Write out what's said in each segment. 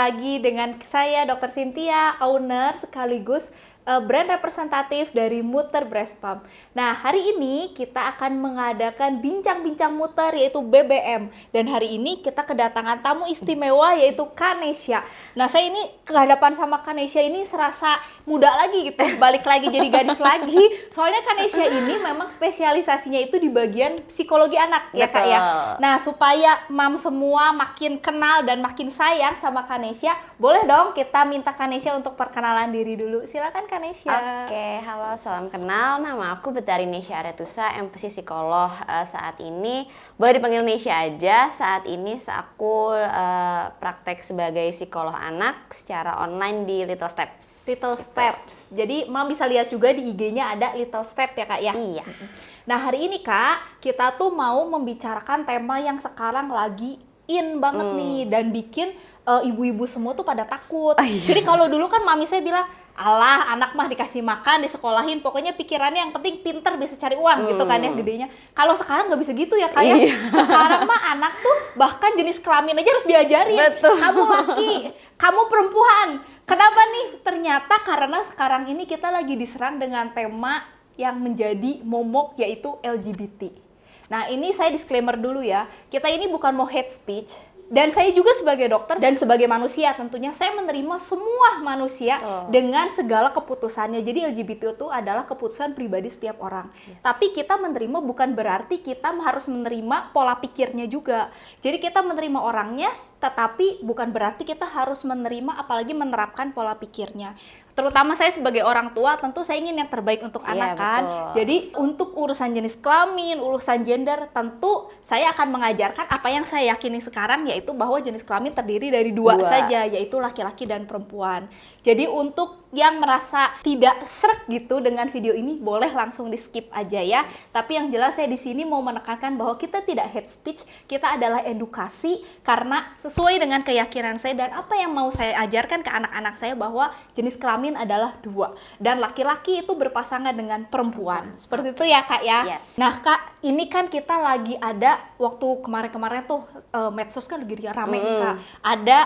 lagi dengan saya Dr. Cynthia, owner sekaligus brand representatif dari Muter Breast Pump. Nah, hari ini kita akan mengadakan bincang-bincang muter yaitu BBM. Dan hari ini kita kedatangan tamu istimewa yaitu Kanesha. Nah, saya ini kehadapan sama Kanesha ini serasa muda lagi gitu, balik lagi jadi gadis lagi. Soalnya Kanesha ini memang spesialisasinya itu di bagian psikologi anak ya Kak ya. Nah, supaya mam semua makin kenal dan makin sayang sama Kanesha, boleh dong kita minta Kanesha untuk perkenalan diri dulu. Silakan Kanesha. Oke, halo, salam kenal. Nama aku Betari Nesya Aretusa, MPC psikolog. Saat ini boleh dipanggil Nesya aja. Saat ini aku praktek sebagai psikolog anak secara online di Little Steps. Little Steps. Jadi mam bisa lihat juga di IG-nya ada Little Step ya Kak ya. Iya. Nah, hari ini Kak, kita tuh mau membicarakan tema yang sekarang lagi in banget nih dan bikin ibu-ibu semua tuh pada takut. Iya. Jadi kalau dulu kan mami saya bilang, alah anak mah dikasih makan, disekolahin, pokoknya pikirannya yang penting pinter bisa cari uang gitu kan ya gedenya. Kalau sekarang nggak bisa gitu ya kayak sekarang mah anak tuh bahkan jenis kelamin aja harus diajarin. Betul. Kamu laki, kamu perempuan. Kenapa nih? Ternyata karena sekarang ini kita lagi diserang dengan tema yang menjadi momok yaitu LGBT. Nah, ini saya disclaimer dulu ya. Kita ini bukan mau hate speech. Dan saya juga sebagai dokter dan sebagai manusia tentunya saya menerima semua manusia dengan segala keputusannya. Jadi LGBT itu adalah keputusan pribadi setiap orang. Tapi kita menerima bukan berarti kita harus menerima pola pikirnya juga. Jadi kita menerima orangnya, tetapi bukan berarti kita harus menerima apalagi menerapkan pola pikirnya. Terutama saya sebagai orang tua tentu saya ingin yang terbaik untuk anak kan. Betul. Jadi untuk urusan jenis kelamin, urusan gender tentu saya akan mengajarkan apa yang saya yakini sekarang yaitu bahwa jenis kelamin terdiri dari dua saja yaitu laki-laki dan perempuan. Jadi untuk yang merasa tidak srek gitu dengan video ini boleh langsung di skip aja ya. Tapi yang jelas saya di sini mau menekankan bahwa kita tidak hate speech, kita adalah edukasi karena sesuai dengan keyakinan saya dan apa yang mau saya ajarkan ke anak-anak saya bahwa jenis kelamin adalah dua dan laki-laki itu berpasangan dengan perempuan. Seperti itu ya Kak ya. Yes. Nah Kak, ini kan kita lagi ada waktu kemarin-kemarin tuh medsos kan lagi rame nih Kak. Ada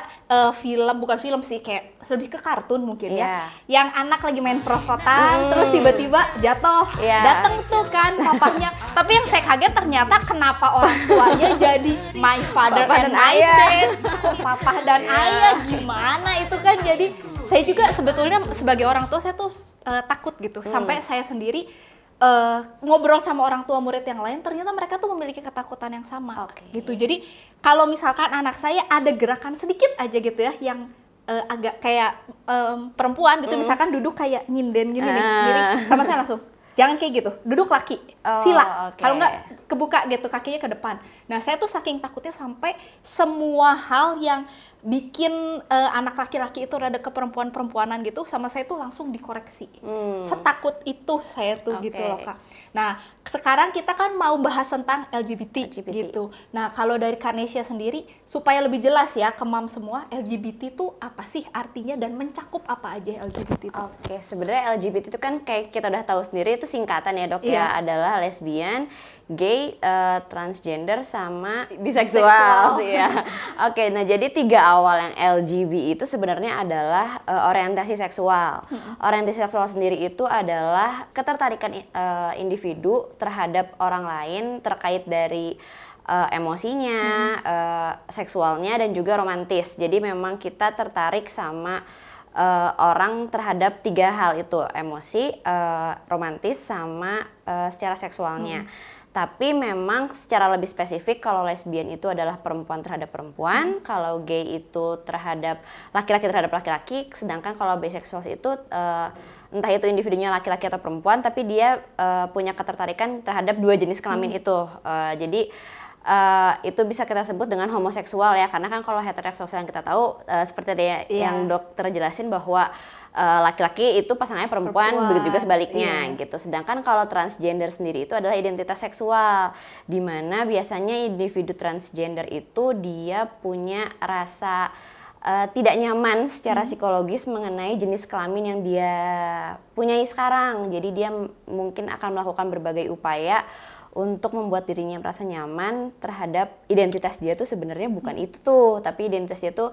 film, bukan film sih kayak lebih ke kartun mungkin ya. Yang anak lagi main prosotan terus tiba-tiba jatuh. Dateng tuh kan papahnya. Tapi yang saya kaget ternyata kenapa orang tuanya jadi my father Papa and dan my ayah. dad. Kok papa dan ayah gimana itu kan. Jadi saya juga sebetulnya sebagai orang tua saya tuh takut gitu. Sampai saya sendiri ngobrol sama orang tua murid yang lain, ternyata mereka tuh memiliki ketakutan yang sama gitu. Jadi kalau misalkan anak saya ada gerakan sedikit aja gitu ya yang agak kayak perempuan gitu, misalkan duduk kayak nyinden gini nih, miring, sama saya langsung jangan kayak gitu, duduk laki, sila, kalau nggak kebuka gitu kakinya ke depan. Nah saya tuh saking takutnya sampai semua hal yang bikin anak laki-laki itu rada ke perempuan-perempuanan gitu sama saya tuh langsung dikoreksi. Setakut itu saya tuh gitu loh Kak. Nah sekarang kita kan mau bahas tentang LGBT. Gitu. Nah kalau dari Kanesha sendiri supaya lebih jelas ya ke mam semua, LGBT itu apa sih artinya dan mencakup apa aja LGBT itu? Oke, sebenarnya LGBT itu kan kayak kita udah tahu sendiri itu singkatan ya Dok ya, adalah lesbian, gay, transgender sama biseksual ya. Oke, nah jadi tiga awal yang LGB itu sebenarnya adalah orientasi seksual. Orientasi seksual sendiri itu adalah ketertarikan individu terhadap orang lain terkait dari emosinya, seksualnya dan juga romantis. Jadi memang kita tertarik sama orang terhadap tiga hal itu, emosi, romantis sama secara seksualnya. Tapi memang secara lebih spesifik kalau lesbian itu adalah perempuan terhadap perempuan, kalau gay itu terhadap laki-laki terhadap laki-laki, sedangkan kalau biseksual itu entah itu individunya laki-laki atau perempuan, tapi dia punya ketertarikan terhadap dua jenis kelamin itu. Jadi itu bisa kita sebut dengan homoseksual ya, karena kan kalau heteroseksual yang kita tahu seperti yang dokter jelasin bahwa laki-laki itu pasangannya perempuan, begitu juga sebaliknya gitu. Sedangkan kalau transgender sendiri itu adalah identitas seksual, di mana biasanya individu transgender itu dia punya rasa tidak nyaman secara psikologis mengenai jenis kelamin yang dia punyai sekarang. Jadi dia mungkin akan melakukan berbagai upaya untuk membuat dirinya merasa nyaman terhadap identitas dia tuh sebenarnya bukan itu tuh, tapi identitas dia tuh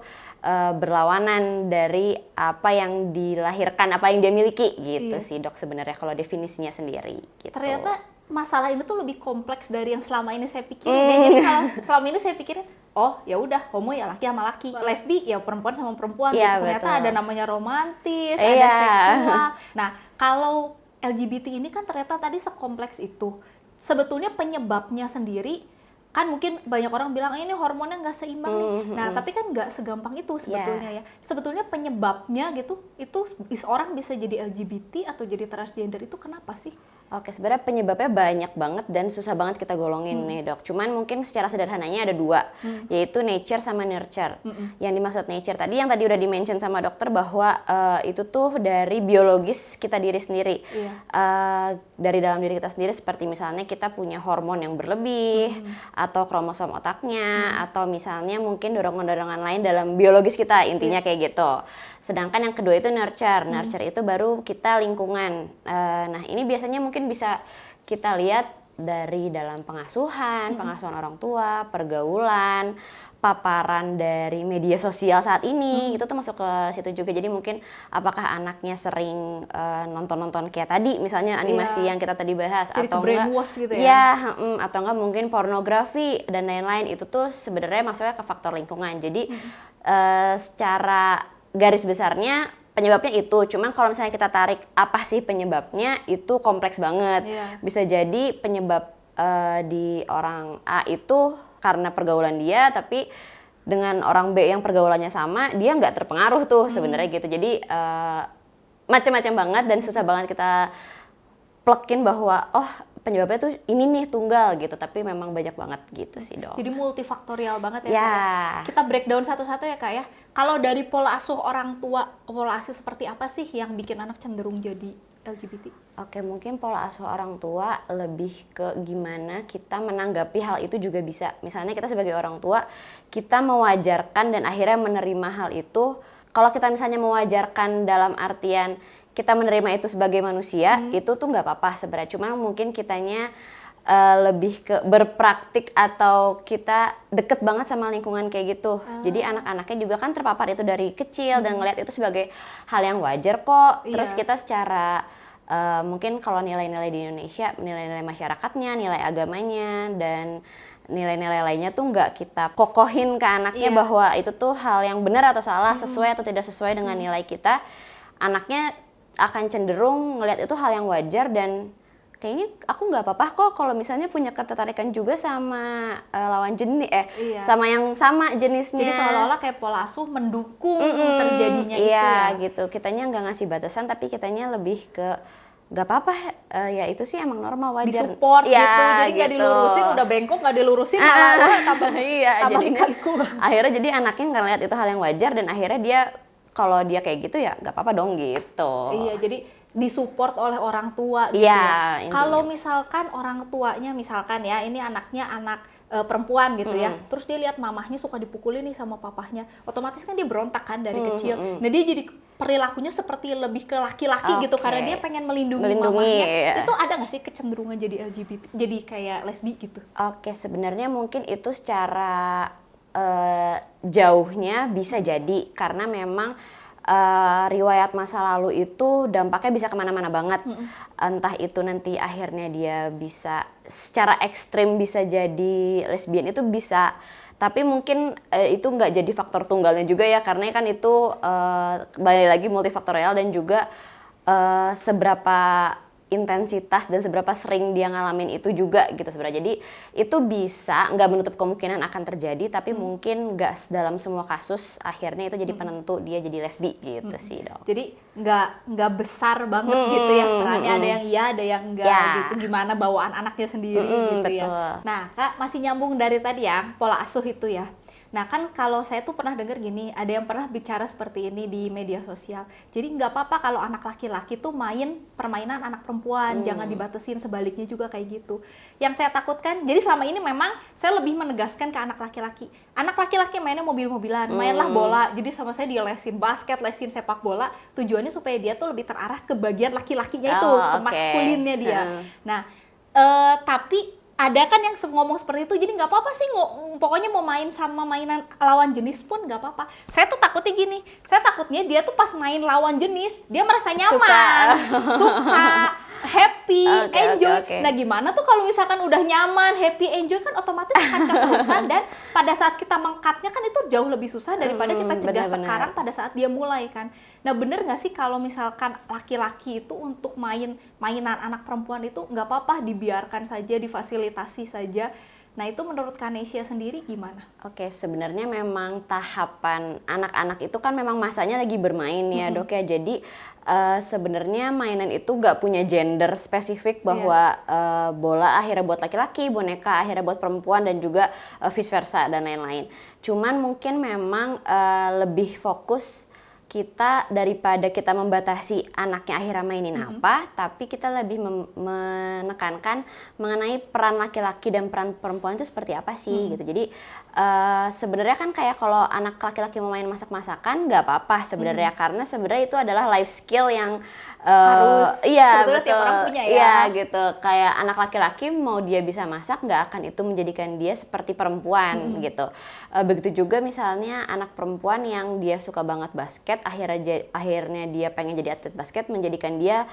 berlawanan dari apa yang dilahirkan, apa yang dia miliki gitu sih dok sebenarnya kalau definisinya sendiri gitu. Ternyata masalah ini tuh lebih kompleks dari yang selama ini saya pikirin. Jadi kalau selama ini saya pikirin, oh ya udah homo ya laki sama laki, lesbi ya perempuan sama perempuan gitu. Ternyata ada namanya romantis, ada seksual. Nah, kalau LGBT ini kan ternyata tadi sekompleks itu. Sebetulnya penyebabnya sendiri kan mungkin banyak orang bilang ini hormonnya nggak seimbang nih. Nah, tapi kan nggak segampang itu sebetulnya ya. Sebetulnya penyebabnya gitu, itu orang bisa jadi LGBT atau jadi transgender itu kenapa sih? Oke, sebenarnya penyebabnya banyak banget dan susah banget kita golongin nih dok. Cuman mungkin secara sederhananya ada dua, yaitu nature sama nurture. Yang dimaksud nature tadi, yang tadi udah di-mention sama dokter bahwa itu tuh dari biologis kita diri sendiri. Dari dalam diri kita sendiri seperti misalnya kita punya hormon yang berlebih, atau kromosom otaknya, atau misalnya mungkin dorongan-dorongan lain dalam biologis kita, intinya kayak gitu. Sedangkan yang kedua itu nurture. Nurture itu baru kita lingkungan. Nah, ini biasanya mungkin bisa kita lihat dari dalam pengasuhan orang tua, pergaulan, paparan dari media sosial saat ini, itu tuh masuk ke situ juga. Jadi mungkin apakah anaknya sering nonton-nonton kayak tadi, misalnya animasi yang kita tadi bahas, jadi atau enggak, gitu ya? atau enggak mungkin pornografi dan lain-lain, itu tuh sebenarnya masuknya ke faktor lingkungan. Jadi secara garis besarnya penyebabnya itu, cuman kalau misalnya kita tarik apa sih penyebabnya, itu kompleks banget. Bisa jadi penyebab di orang A itu karena pergaulan dia, tapi dengan orang B yang pergaulannya sama, dia nggak terpengaruh tuh sebenarnya gitu. Jadi macam-macam banget dan susah banget kita plekin bahwa oh penyebabnya tuh ini nih tunggal gitu, tapi memang banyak banget gitu sih dok. Jadi multifaktorial banget ya Kak ya. Kita breakdown satu-satu ya Kak ya. Kalau dari pola asuh orang tua, pola asuh seperti apa sih yang bikin anak cenderung jadi LGBT? Oke, mungkin pola asuh orang tua lebih ke gimana kita menanggapi hal itu juga bisa. Misalnya kita sebagai orang tua, kita mewajarkan dan akhirnya menerima hal itu. Kalau kita misalnya mewajarkan dalam artian kita menerima itu sebagai manusia, itu tuh nggak apa-apa sebenarnya. Cuma mungkin kitanya lebih ke berpraktik atau kita deket banget sama lingkungan kayak gitu. Jadi anak-anaknya juga kan terpapar itu dari kecil dan ngeliat itu sebagai hal yang wajar kok. Terus kita secara mungkin kalau nilai-nilai di Indonesia, nilai-nilai masyarakatnya, nilai agamanya, dan nilai-nilai lainnya tuh nggak kita kokohin ke anaknya bahwa itu tuh hal yang benar atau salah, sesuai atau tidak sesuai dengan nilai kita. Anaknya akan cenderung ngelihat itu hal yang wajar dan kayaknya aku nggak apa-apa kok kalau misalnya punya ketertarikan juga sama lawan jenis sama yang sama jenisnya. Jadi seolah-olah kayak pola asuh mendukung terjadinya itu ya. Gitu. Kitanya nggak ngasih batasan tapi kitanya lebih ke nggak apa-apa ya itu sih emang normal wajar. Disupport gitu. Jadi nggak dilurusin udah bengkok, nggak dilurusin malah tambah kali-kali. Akhirnya jadi anaknya nggak lihat itu hal yang wajar dan akhirnya dia kalau dia kayak gitu ya nggak apa-apa dong gitu. Iya, jadi disupport oleh orang tua gitu ya. Kalau misalkan orang tuanya misalkan ya ini anaknya anak perempuan gitu ya, terus dia lihat mamahnya suka dipukulin nih sama papahnya, otomatis kan dia berontak kan dari kecil. Nah dia jadi perilakunya seperti lebih ke laki-laki gitu karena dia pengen melindungi mamahnya. Itu ada nggak sih kecenderungan jadi LGBT, jadi kayak lesbi gitu? Oke, sebenarnya mungkin itu secara jauhnya bisa jadi karena memang riwayat masa lalu itu dampaknya bisa kemana-mana banget. Entah itu nanti akhirnya dia bisa secara ekstrim bisa jadi lesbian itu bisa, tapi mungkin itu nggak jadi faktor tunggalnya juga ya karena kan itu kembali lagi multifaktorial dan juga seberapa intensitas dan seberapa sering dia ngalamin itu juga gitu sebenarnya. Jadi itu bisa nggak menutup kemungkinan akan terjadi tapi mungkin nggak dalam semua kasus akhirnya itu jadi penentu dia jadi lesbi gitu sih dok. Jadi nggak besar banget gitu ya perannya, ada yang iya ada yang enggak gitu, gimana bawaan anaknya sendiri gitu betul. Ya. Nah Kak masih nyambung dari tadi ya pola asuh itu ya. Nah kan kalau saya tuh pernah dengar gini, ada yang pernah bicara seperti ini di media sosial. Jadi nggak apa-apa kalau anak laki-laki tuh main permainan anak perempuan, jangan dibatasin, sebaliknya juga kayak gitu. Yang saya takutkan, jadi selama ini memang saya lebih menegaskan ke anak laki-laki. Anak laki-laki mainnya mobil-mobilan, mainlah bola. Jadi sama saya dia lesin basket, lesin sepak bola. Tujuannya supaya dia tuh lebih terarah ke bagian laki-lakinya itu, ke maskulinnya dia. Nah, tapi ada kan yang ngomong seperti itu, jadi nggak apa-apa sih, pokoknya mau main sama mainan lawan jenis pun nggak apa-apa. Saya tuh takutnya gini, saya takutnya dia tuh pas main lawan jenis dia merasa nyaman, suka happy, enjoy. Okay. Nah gimana tuh kalau misalkan udah nyaman, happy, enjoy, kan otomatis akan keterusan, dan pada saat kita mengcutnya kan itu jauh lebih susah daripada kita cegah sekarang pada saat dia mulai kan. Nah bener nggak sih kalau misalkan laki-laki itu untuk mainan anak perempuan itu nggak apa-apa, dibiarkan saja, difasilitasi saja. Nah itu menurut Kanesia sendiri gimana? Oke, sebenarnya memang tahapan anak-anak itu kan memang masanya lagi bermain ya dok ya. Jadi sebenarnya mainan itu nggak punya gender spesifik bahwa bola akhirnya buat laki-laki, boneka akhirnya buat perempuan, dan juga vice versa dan lain-lain. Cuman mungkin memang lebih fokus kita, daripada kita membatasi anaknya akhirnya mainin apa, tapi kita lebih menekankan mengenai peran laki-laki dan peran perempuan itu seperti apa sih gitu. Jadi sebenarnya kan kayak kalau anak laki-laki mau main masak-masakan nggak apa-apa sebenarnya, karena sebenarnya itu adalah life skill yang harus iya sebetulnya tiap orang punya ya. Iya gitu, kayak anak laki-laki mau dia bisa masak nggak akan itu menjadikan dia seperti perempuan gitu. Begitu juga misalnya anak perempuan yang dia suka banget basket, akhirnya dia pengen jadi atlet basket, menjadikan dia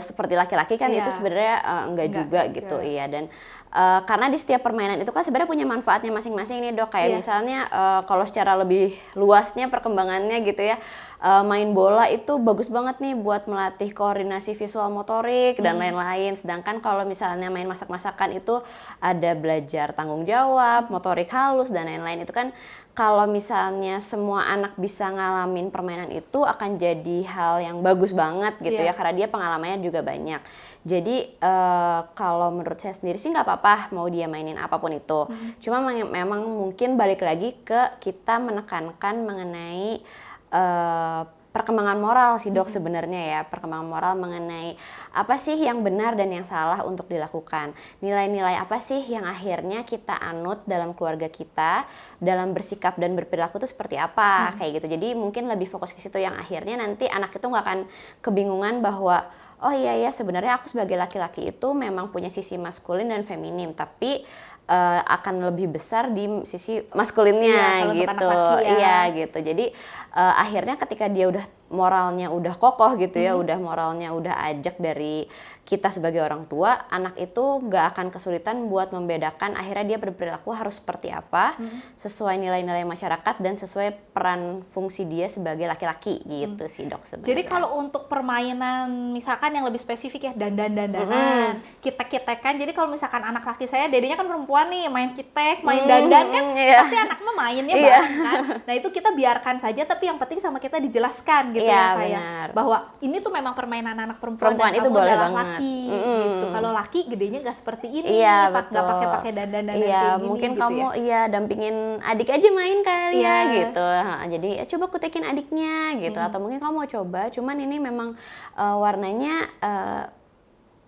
seperti laki-laki kan itu sebenarnya enggak juga gitu. Iya, dan karena di setiap permainan itu kan sebenarnya punya manfaatnya masing-masing nih dok, kayak misalnya kalau secara lebih luasnya perkembangannya gitu ya, main bola itu bagus banget nih buat melatih koordinasi visual motorik dan lain-lain. Sedangkan kalau misalnya main masak-masakan itu ada belajar tanggung jawab, motorik halus dan lain-lain. Itu kan kalau misalnya semua anak bisa ngalamin permainan itu akan jadi hal yang bagus banget gitu ya, karena dia pengalamannya juga banyak. Jadi kalau menurut saya sendiri sih nggak apa-apa mau dia mainin apapun itu. Cuma memang mungkin balik lagi ke kita menekankan mengenai perkembangan moral sih dok sebenarnya ya, perkembangan moral mengenai apa sih yang benar dan yang salah untuk dilakukan, nilai-nilai apa sih yang akhirnya kita anut dalam keluarga kita, dalam bersikap dan berperilaku itu seperti apa kayak gitu. Jadi mungkin lebih fokus ke situ yang akhirnya nanti anak itu nggak akan kebingungan bahwa oh iya ya sebenarnya aku sebagai laki-laki itu memang punya sisi maskulin dan feminim, tapi akan lebih besar di sisi maskulinnya gitu. Iya gitu. Jadi akhirnya ketika dia udah moralnya udah kokoh gitu ya, udah moralnya udah ajak dari kita sebagai orang tua, anak itu nggak akan kesulitan buat membedakan akhirnya dia berperilaku harus seperti apa sesuai nilai-nilai masyarakat dan sesuai peran fungsi dia sebagai laki-laki gitu sih dok sebenarnya. Jadi kalau untuk permainan misalkan yang lebih spesifik ya, dandan-dandanan, kitek-kitekan. Jadi kalau misalkan anak laki saya, dedenya kan perempuan nih, main kitek, main dandan kan, pasti anaknya mainnya bareng kan. Nah itu kita biarkan saja, tapi yang penting sama kita dijelaskan gitu ya, kayak bahwa ini tuh memang permainan anak perempuan dan itu kamu boleh adalah banget. laki gitu. Kalau laki gedenya nggak seperti ini, nggak pakai dandan-dandan kayak gini mungkin gitu kamu dampingin adik aja main kali ya gitu. Jadi coba kutekin adiknya gitu, atau mungkin kamu mau coba, cuman ini memang warnanya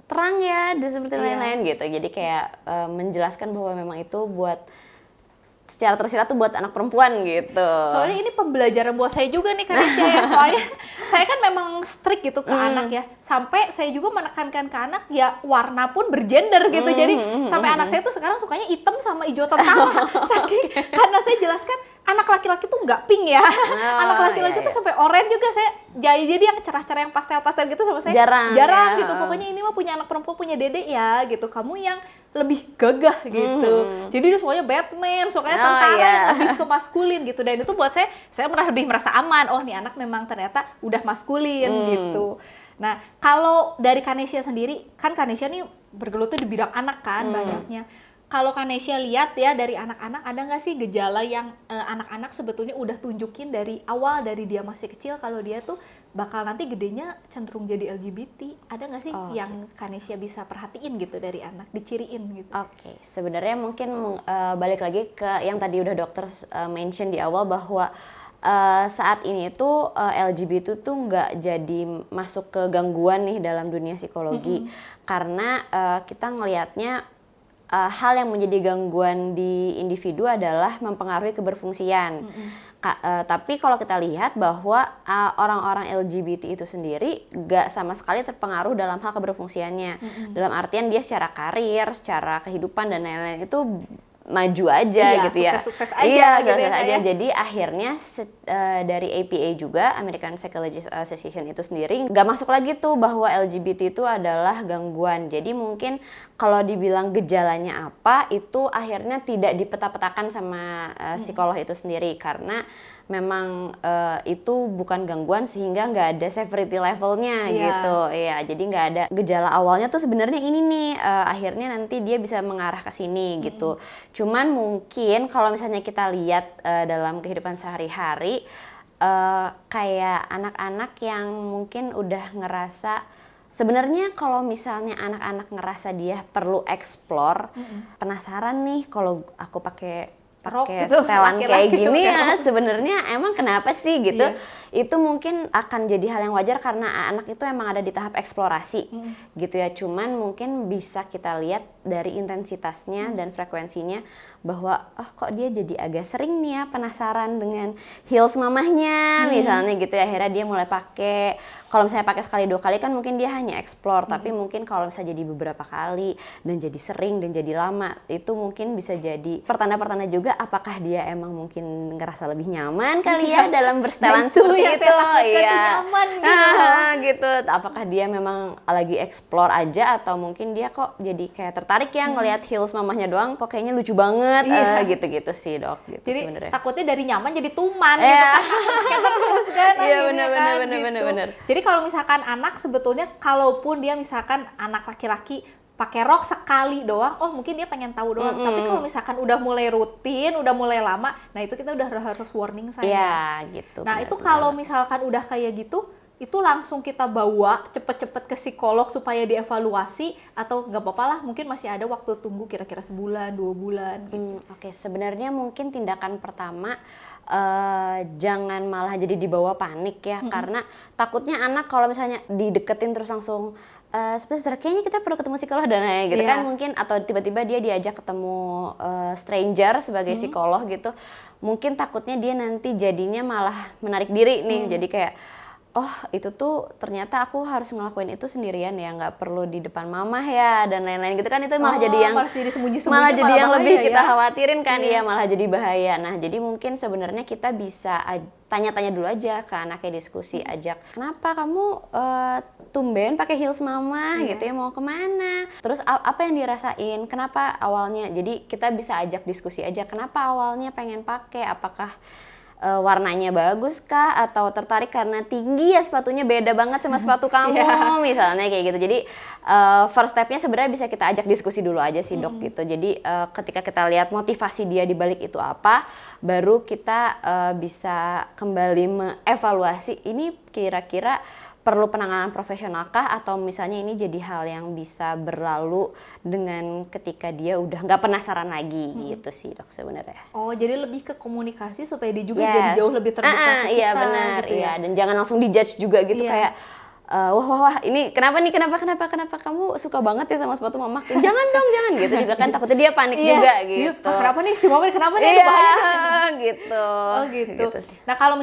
terang ya, dan seperti lain-lain gitu. Jadi kayak menjelaskan bahwa memang itu buat secara tersirat tuh buat anak perempuan gitu. Soalnya ini pembelajaran buat saya juga nih Kanesha ya. Soalnya saya kan memang strict gitu ke anak ya. Sampai saya juga menekankan ke anak ya warna pun bergender gitu. Jadi sampai anak saya tuh sekarang sukanya hitam sama hijau tentara. Saking karena saya jelaskan anak laki-laki tuh nggak pink ya. Anak laki-laki tuh sampai oranye juga saya. Jadi yang cerah-cerah yang pastel-pastel gitu sama saya jarang gitu. Pokoknya ini mah punya anak perempuan, punya dedek ya gitu. Kamu yang lebih gagah gitu. Jadi dia sukanya Batman, sukanya tentara yang lebih ke maskulin gitu. Dan itu buat saya lebih merasa aman. Oh, nih anak memang ternyata udah maskulin gitu. Nah, kalau dari Kanesia sendiri, kan Kanesia nih bergelut tuh di bidang anak kan banyaknya. Kalau Kanesia lihat ya dari anak-anak, ada nggak sih gejala yang anak-anak sebetulnya udah tunjukin dari awal, dari dia masih kecil, kalau dia tuh bakal nanti gedenya cenderung jadi LGBT? Ada nggak sih yang Kanesia bisa perhatiin gitu dari anak, diciriin gitu? Oke, sebenarnya mungkin balik lagi ke yang tadi udah dokter mention di awal bahwa saat ini tuh LGBT tuh nggak jadi masuk ke gangguan nih dalam dunia psikologi, karena kita ngelihatnya hal yang menjadi gangguan di individu adalah mempengaruhi keberfungsian. Tapi kalau kita lihat bahwa orang-orang LGBT itu sendiri gak sama sekali terpengaruh dalam hal keberfungsiannya. Dalam artian dia secara karir, secara kehidupan dan lain-lain itu maju aja gitu ya. Sukses-sukses aja iya, gitu sukses ya. aja. Jadi akhirnya dari APA juga, American Psychologist Association itu sendiri gak masuk lagi tuh bahwa LGBT itu adalah gangguan. Jadi mungkin kalau dibilang gejalanya apa, itu akhirnya tidak dipeta-petakan sama psikolog itu sendiri karena memang itu bukan gangguan sehingga nggak ada severity levelnya gitu. Iya, jadi nggak ada gejala awalnya tuh sebenarnya ini nih, akhirnya nanti dia bisa mengarah ke sini gitu. Cuman mungkin kalau misalnya kita lihat dalam kehidupan sehari-hari, kayak anak-anak yang mungkin udah ngerasa sebenarnya kalau misalnya anak-anak ngerasa dia perlu explore, penasaran nih kalau aku pakai gitu, setelan kayak gini ya, rok. sebenarnya emang kenapa sih gitu. Itu mungkin akan jadi hal yang wajar karena anak itu emang ada di tahap eksplorasi gitu ya. Cuman mungkin bisa kita lihat dari intensitasnya dan frekuensinya bahwa kok dia jadi agak sering nih ya penasaran dengan heels mamahnya misalnya gitu ya. Akhirnya dia mulai pakai. Kalau misalnya pakai sekali 2 kali kan mungkin dia hanya explore, tapi mungkin kalau misalnya jadi beberapa kali dan jadi sering dan jadi lama, itu mungkin bisa jadi pertanda-pertanda juga apakah dia emang mungkin ngerasa lebih nyaman kali ya dalam bersetelan seperti itu. Nyaman gitu. Apakah dia memang lagi explore aja atau mungkin dia kok jadi kayak tertarik ya ngelihat heels mamahnya doang, kok kayaknya lucu banget. Gitu-gitu sih, Dok. Gitu jadi sebenarnya. takutnya dari nyaman jadi tuman gitu kan. Terus kan Iya, akhirnya benar. Jadi kalau misalkan anak sebetulnya kalaupun dia misalkan anak laki-laki pakai rok sekali doang, mungkin dia pengen tahu doang. Tapi kalau misalkan udah mulai rutin, udah mulai lama, nah itu kita udah harus warning sign. Iya, gitu. Nah, itu kalau misalkan udah kayak gitu, itu langsung kita bawa cepet-cepet ke psikolog supaya dievaluasi atau nggak apa-apa lah, mungkin masih ada waktu tunggu kira-kira sebulan, 2 bulan gitu. Oke, sebenarnya mungkin tindakan pertama jangan malah jadi dibawa panik ya, karena takutnya anak kalau misalnya dideketin terus langsung sebenarnya kayaknya kita perlu ketemu psikolog dan lain gitu kan mungkin, atau tiba-tiba dia diajak ketemu stranger sebagai psikolog gitu, mungkin takutnya dia nanti jadinya malah menarik diri nih, jadi kayak itu tuh ternyata aku harus ngelakuin itu sendirian ya, nggak perlu di depan mamah ya dan lain-lain gitu kan, itu malah jadi yang malah jadi yang lebih kita khawatirin kan, malah jadi bahaya. Nah, jadi mungkin sebenarnya kita bisa tanya-tanya dulu aja ke anaknya, diskusi, ajak, kenapa kamu tumben pakai heels mama gitu ya, mau kemana, terus apa yang dirasain, kenapa awalnya, jadi kita bisa ajak diskusi aja, kenapa awalnya pengen pakai, apakah warnanya bagus kah, atau tertarik karena tinggi ya sepatunya beda banget sama sepatu kamu misalnya kayak gitu. Jadi first stepnya sebenarnya bisa kita ajak diskusi dulu aja sih, Dok, gitu. Jadi ketika kita lihat motivasi dia di balik itu apa, baru kita bisa kembali mengevaluasi ini kira-kira perlu penanganan profesionalkah, atau misalnya ini jadi hal yang bisa berlalu dengan ketika dia udah nggak penasaran lagi gitu sih, Dok, sebenarnya. Jadi lebih ke komunikasi supaya dia juga jadi jauh lebih terbuka ke kita. Iya, benar, gitu ya. Dan jangan langsung dijudge juga gitu, kayak wah ini kenapa kamu suka banget ya sama sepatu mama? Jangan dong, jangan gitu juga kan, takutnya dia panik juga gitu. Kenapa nih si mama, kenapa nih, bahaya gitu. Gitu nah, kalau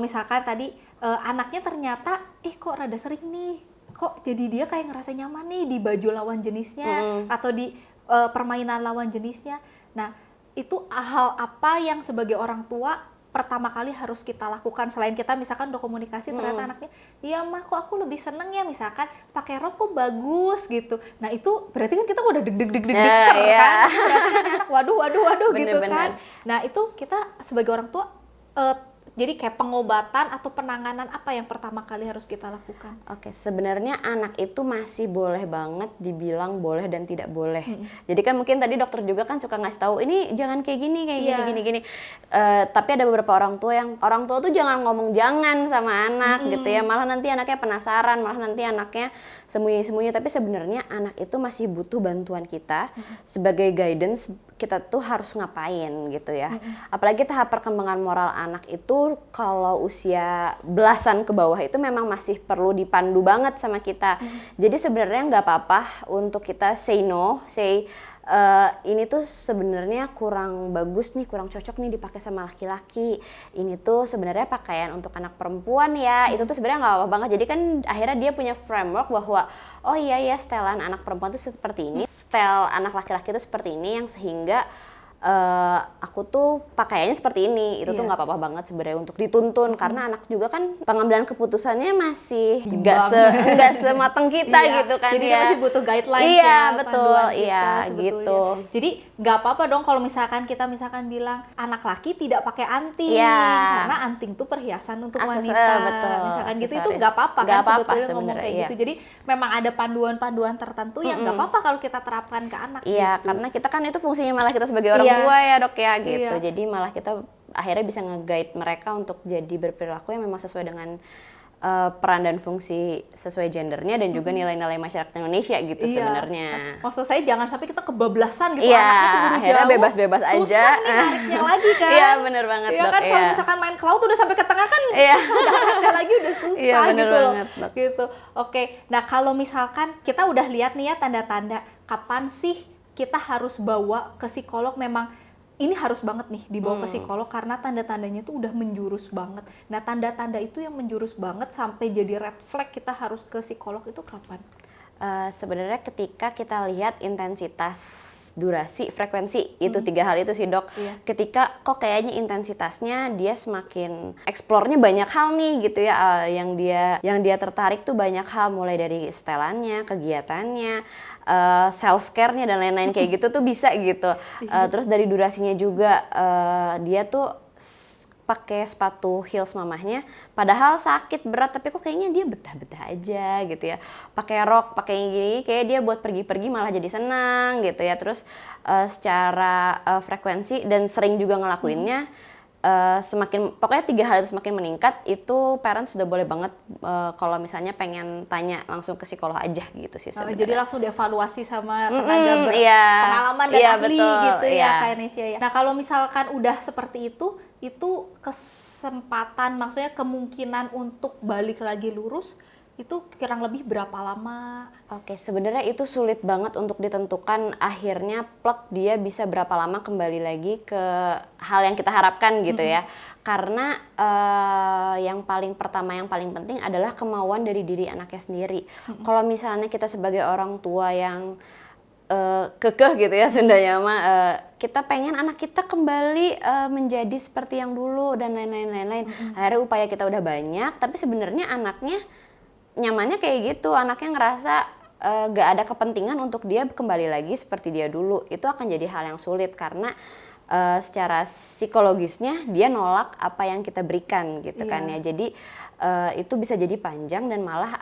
misalkan tadi anaknya ternyata kok rada sering nih, kok jadi dia kayak ngerasa nyaman nih di baju lawan jenisnya atau di permainan lawan jenisnya. Nah, itu hal apa yang sebagai orang tua pertama kali harus kita lakukan selain kita misalkan udah komunikasi, ternyata anaknya, iya mah kok aku lebih seneng ya misalkan pakai rok kok bagus gitu. Nah, itu berarti kan kita udah deg-deg kan, berarti kan anak waduh gitu kan. Nah, itu kita sebagai orang tua jadi kayak pengobatan atau penanganan apa yang pertama kali harus kita lakukan? Oke, sebenarnya anak itu masih boleh banget dibilang boleh dan tidak boleh. Jadi kan mungkin tadi dokter juga kan suka ngasih tahu ini jangan kayak gini, gini. Tapi ada beberapa orang tua tuh jangan ngomong jangan sama anak gitu ya. Malah nanti anaknya penasaran, malah nanti anaknya sembunyi-sembunyi. Tapi sebenarnya anak itu masih butuh bantuan kita sebagai guidance. Kita tuh harus ngapain gitu ya. Apalagi tahap perkembangan moral anak itu itu kalau usia belasan ke bawah itu memang masih perlu dipandu banget sama kita. Jadi sebenarnya nggak apa-apa untuk kita say no, say ini tuh sebenarnya kurang bagus nih, kurang cocok nih dipakai sama laki-laki. Ini tuh sebenarnya pakaian untuk anak perempuan ya. Itu tuh sebenarnya nggak apa-apa banget. Jadi kan akhirnya dia punya framework bahwa oh iya ya, setelan anak perempuan tuh seperti ini, setel anak laki-laki tuh seperti ini, yang sehingga aku tuh pakaiannya seperti ini. Itu tuh nggak apa-apa banget sebenarnya untuk dituntun, karena anak juga kan pengambilan keputusannya masih nggak semateng kita gitu kan. Jadi dia masih butuh guidelines betul, panduan kita iya sebetulnya. gitu. Jadi nggak apa-apa dong kalau misalkan kita bilang anak laki tidak pakai anting, karena anting tuh perhiasan untuk wanita. Betul, misalkan gitu itu nggak apa-apa kan sebetulnya ngomong kayak gitu. Jadi memang ada panduan-panduan tertentu yang nggak apa-apa kalau kita terapkan ke anak. Iya, gitu. Karena kita kan itu fungsinya malah kita sebagai orang tua ya dok ya gitu. Jadi malah kita akhirnya bisa nge-guide mereka untuk jadi berperilaku yang memang sesuai dengan peran dan fungsi sesuai gendernya dan juga nilai-nilai masyarakat Indonesia gitu sebenarnya. Maksud saya jangan sampai kita kebablasan gitu, anaknya keburu jauh, bebas-bebas aja. Susah nih nariknya lagi kan. Iya bener banget dok. Kan kalau misalkan main ke laut udah sampai ke tengah kan udah lagi udah susah gitu loh. Gitu. Oke, nah kalau misalkan kita udah lihat nih ya tanda-tanda, kapan sih kita harus bawa ke psikolog, memang ini harus banget nih dibawa ke psikolog karena tanda-tandanya tuh udah menjurus banget. Nah tanda-tanda itu yang menjurus banget sampai jadi red flag kita harus ke psikolog itu kapan? Sebenarnya ketika kita lihat intensitas, durasi, frekuensi, itu 3 hal itu sih dok. Ketika kok kayaknya intensitasnya dia semakin eksplornya banyak hal nih gitu ya, yang dia tertarik tuh banyak hal, mulai dari setelannya, kegiatannya, self care-nya dan lain-lain kayak gitu tuh bisa gitu. Terus dari durasinya juga dia tuh pakai sepatu heels mamahnya, padahal sakit berat tapi kok kayaknya dia betah-betah aja gitu ya. Pakai rok, pakai gini, kayak dia buat pergi-pergi malah jadi senang gitu ya. Terus secara frekuensi dan sering juga ngelakuinnya, pokoknya 3 hal itu semakin meningkat, itu parents sudah boleh banget kalau misalnya pengen tanya langsung ke psikolog aja gitu sih sebenarnya. Jadi langsung dievaluasi sama tenaga berpengalaman dan ahli gitu ya Kak Nesya ya. Nah kalau misalkan udah seperti itu kesempatan, maksudnya kemungkinan untuk balik lagi lurus itu kurang lebih berapa lama? Oke, sebenarnya itu sulit banget untuk ditentukan akhirnya plek dia bisa berapa lama kembali lagi ke hal yang kita harapkan gitu ya. Karena yang paling pertama, yang paling penting adalah kemauan dari diri anaknya sendiri. Kalau misalnya kita sebagai orang tua yang kekeh gitu ya Sundanya mah, kita pengen anak kita kembali menjadi seperti yang dulu dan lain-lain. Akhirnya upaya kita udah banyak, tapi sebenarnya anaknya nyamannya kayak gitu, anaknya ngerasa gak ada kepentingan untuk dia kembali lagi seperti dia dulu. Itu akan jadi hal yang sulit karena secara psikologisnya dia nolak apa yang kita berikan gitu kan ya. Jadi itu bisa jadi panjang dan malah